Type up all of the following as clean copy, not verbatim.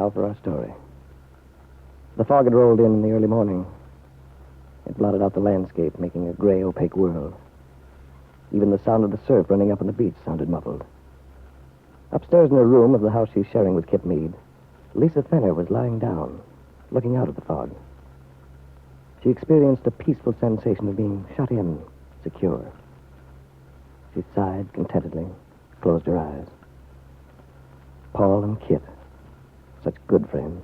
now for our story. The fog had rolled in the early morning. It blotted out the landscape, making a gray, opaque world. Even the sound of the surf running up on the beach sounded muffled. Upstairs in her room of the house she's sharing with Kip Meade, Lisa Fenner was lying down, looking out at the fog. She experienced a peaceful sensation of being shut in, secure. She sighed contentedly, closed her eyes. Paul and Kit, such good friends.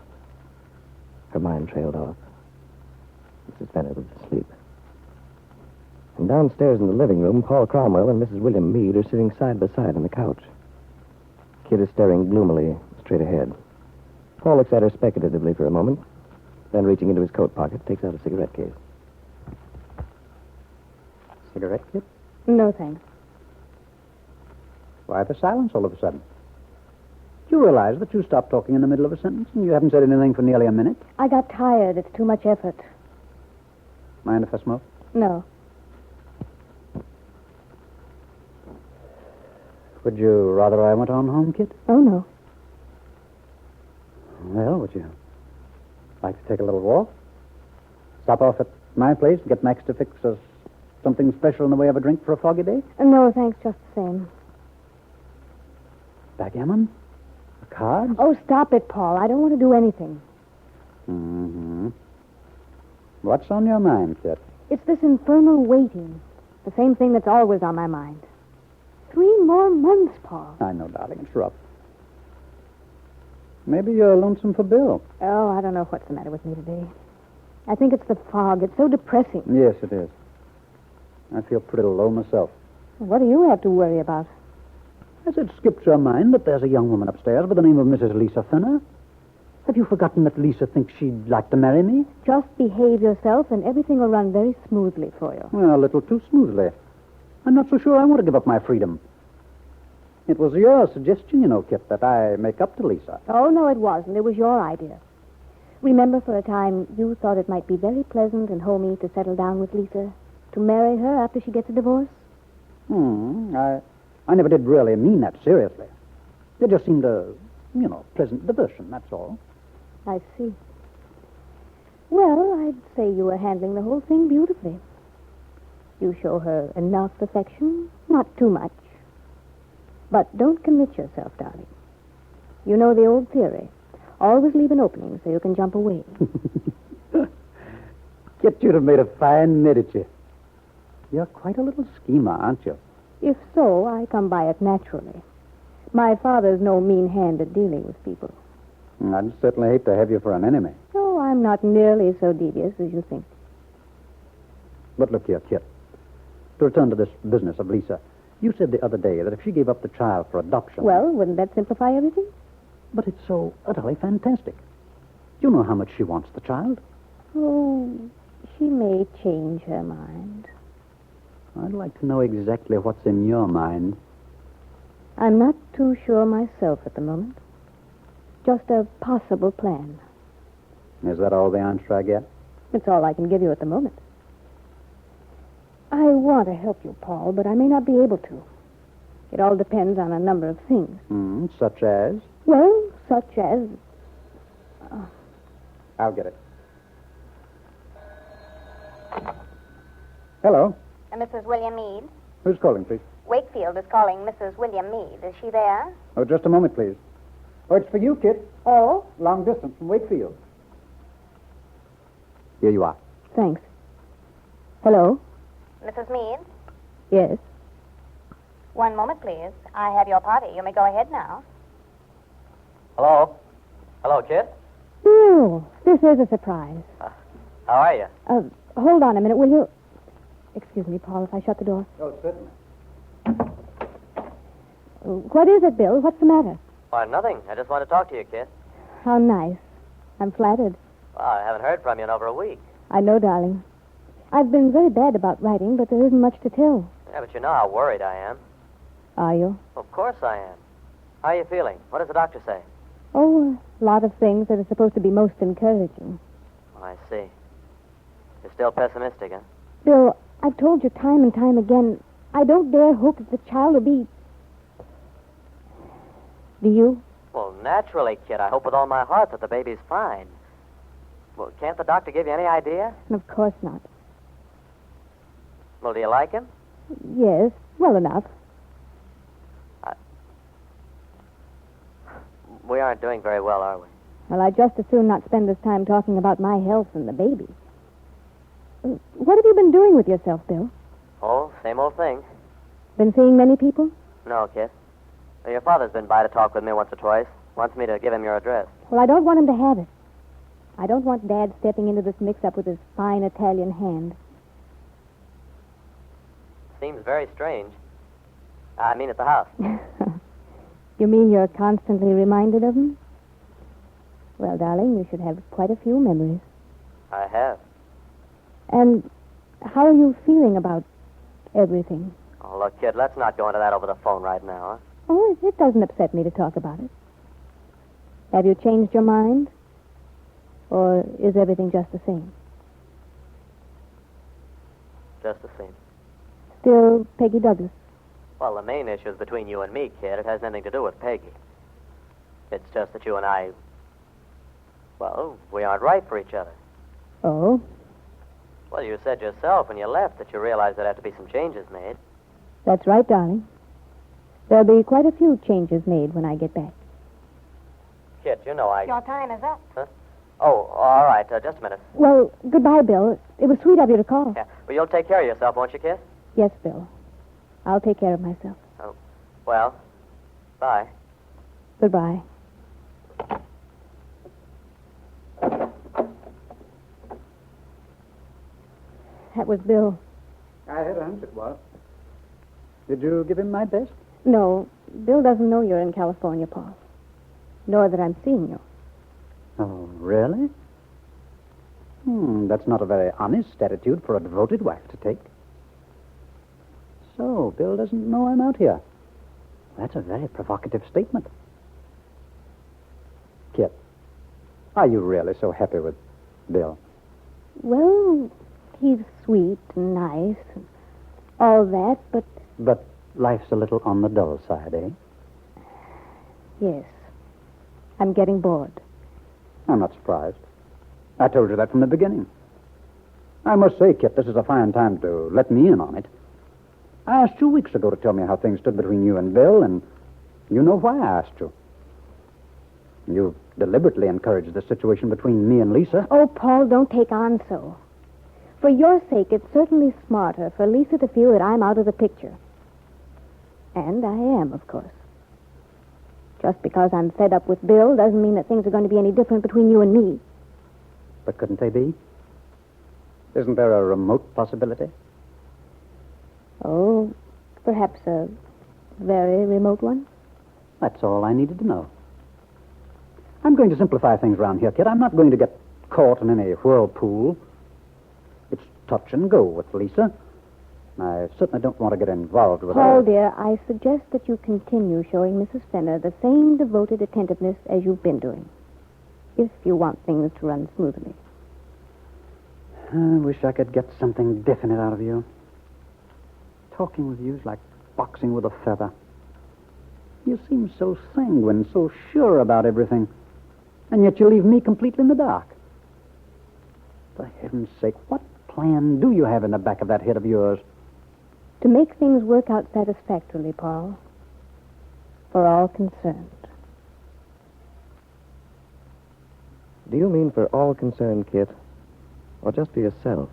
Her mind trailed off. Mrs. Fenner was asleep. And downstairs in the living room, Paul Cromwell and Mrs. William Meade are sitting side by side on the couch. Kit is staring gloomily straight ahead. Paul looks at her speculatively for a moment, then reaching into his coat pocket, takes out a cigarette case. Cigarette, Kit? No, thanks. Why the silence all of a sudden? Do you realize that you stopped talking in the middle of a sentence and you haven't said anything for nearly a minute? I got tired. It's too much effort. Mind if I smoke? No. Would you rather I went on home, Kit? Oh, no. Well, would you like to take a little walk? Stop off at my place and get Max to fix us something special in the way of a drink for a foggy day? No, thanks, just the same. Backgammon? A card? Oh, stop it, Paul. I don't want to do anything. Mm-hmm. What's on your mind, Kit? It's this infernal waiting. The same thing that's always on my mind. 3 more months, Paul. I know, darling. It's rough. Maybe you're lonesome for Bill. Oh, I don't know what's the matter with me today. I think it's the fog. It's so depressing. Yes, it is. I feel pretty low myself. What do you have to worry about? Has it skipped your mind that there's a young woman upstairs by the name of Mrs. Lisa Fenner? Have you forgotten that Lisa thinks she'd like to marry me? Just behave yourself and everything will run very smoothly for you. Well, a little too smoothly. I'm not so sure I want to give up my freedom. It was your suggestion, you know, Kit, that I make up to Lisa. Oh, no, it wasn't. It was your idea. Remember, for a time, you thought it might be very pleasant and homey to settle down with Lisa, to marry her after she gets a divorce? I never did really mean that seriously. It just seemed a, pleasant diversion, that's all. I see. Well, I'd say you were handling the whole thing beautifully. You show her enough affection, not too much. But don't commit yourself, darling. You know the old theory. Always leave an opening so you can jump away. Kit, you'd have made a fine midget. You're quite a little schemer, aren't you? If so, I come by it naturally. My father's no mean hand at dealing with people. I'd certainly hate to have you for an enemy. Oh, I'm not nearly so devious as you think. But look here, Kit. To return to this business of Lisa, you said the other day that if she gave up the child for adoption... Well, wouldn't that simplify everything? But it's so utterly fantastic. Do you know how much she wants the child? Oh, she may change her mind. I'd like to know exactly what's in your mind. I'm not too sure myself at the moment. Just a possible plan. Is that all the answer I get? It's all I can give you at the moment. I want to help you, Paul, but I may not be able to. It all depends on a number of things. Such as? Well, such as... I'll get it. Hello. Mrs. William Meade. Who's calling, please? Wakefield is calling Mrs. William Meade. Is she there? Oh, just a moment, please. Oh, it's for you, Kit. Oh? Long distance from Wakefield. Here you are. Thanks. Hello? Mrs. Meade? Yes? One moment, please. I have your party. You may go ahead now. Hello? Hello, Kit? Oh, this is a surprise. How are you? Hold on a minute, will you? Excuse me, Paul, if I shut the door. Oh, certainly. What is it, Bill? What's the matter? Why, nothing. I just want to talk to you, Kit. How nice. I'm flattered. Well, I haven't heard from you in over a week. I know, darling. I've been very bad about writing, but there isn't much to tell. Yeah, but you know how worried I am. Are you? Of course I am. How are you feeling? What does the doctor say? Oh, a lot of things that are supposed to be most encouraging. Oh, I see. You're still pessimistic, huh? Bill, I've told you time and time again, I don't dare hope that the child will be... Do you? Well, naturally, kid. I hope with all my heart that the baby's fine. Well, can't the doctor give you any idea? Of course not. Well, do you like him? Yes, well enough. We aren't doing very well, are we? Well, I'd just as soon not spend this time talking about my health and the baby. What have you been doing with yourself, Bill? Oh, same old thing. Been seeing many people? No, kid. Well, your father's been by to talk with me once or twice. Wants me to give him your address. Well, I don't want him to have it. I don't want Dad stepping into this mix-up with his fine Italian hand. Seems very strange. I mean, at the house. You mean you're constantly reminded of him? Well, darling, you should have quite a few memories. I have. And how are you feeling about everything? Oh, look, kid, let's not go into that over the phone right now, huh? Oh, it doesn't upset me to talk about it. Have you changed your mind? Or is everything just the same? Just the same. Still Peggy Douglas? Well, the main issue is between you and me, kid. It has nothing to do with Peggy. It's just that you and I, well, we aren't right for each other. Oh? Well, you said yourself when you left that you realized there'd have to be some changes made. That's right, darling. There'll be quite a few changes made when I get back. Kid, you know I... Your time is up. Huh? Oh, all right. Just a minute. Well, goodbye, Bill. It was sweet of you to call. Yeah. Well, you'll take care of yourself, won't you, kid? Yes, Bill. I'll take care of myself. Oh, well, bye. Goodbye. That was Bill. I had a hunch it was. Did you give him my best? No, Bill doesn't know you're in California, Paul. Nor that I'm seeing you. Oh, really? That's not a very honest attitude for a devoted wife to take. So, Bill doesn't know I'm out here. That's a very provocative statement. Kit, are you really so happy with Bill? Well, he's sweet and nice and all that, but... But life's a little on the dull side, eh? Yes. I'm getting bored. I'm not surprised. I told you that from the beginning. I must say, Kit, this is a fine time to let me in on it. I asked you weeks ago to tell me how things stood between you and Bill, and you know why I asked you. You deliberately encouraged the situation between me and Lisa. Oh, Paul, don't take on so. For your sake, it's certainly smarter for Lisa to feel that I'm out of the picture. And I am, of course. Just because I'm fed up with Bill doesn't mean that things are going to be any different between you and me. But couldn't they be? Isn't there a remote possibility? Oh, perhaps a very remote one. That's all I needed to know. I'm going to simplify things around here, kid. I'm not going to get caught in any whirlpool. It's touch and go with Lisa. I certainly don't want to get involved with Paul, her. dear, I suggest that you continue showing Mrs. Fenner the same devoted attentiveness as you've been doing, if you want things to run smoothly. I wish I could get something definite out of you. Talking with you is like boxing with a feather. You seem so sanguine, so sure about everything, and yet you leave me completely in the dark. For heaven's sake, what plan do you have in the back of that head of yours? To make things work out satisfactorily, Paul, for all concerned. Do you mean for all concerned, Kit? Or just for yourself?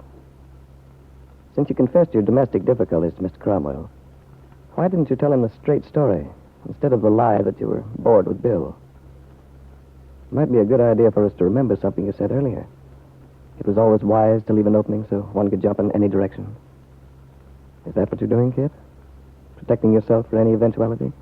Since you confessed your domestic difficulties to Mr. Cromwell, why didn't you tell him the straight story instead of the lie that you were bored with Bill? It might be a good idea for us to remember something you said earlier. It was always wise to leave an opening so one could jump in any direction. Is that what you're doing, Kit? Protecting yourself for any eventuality?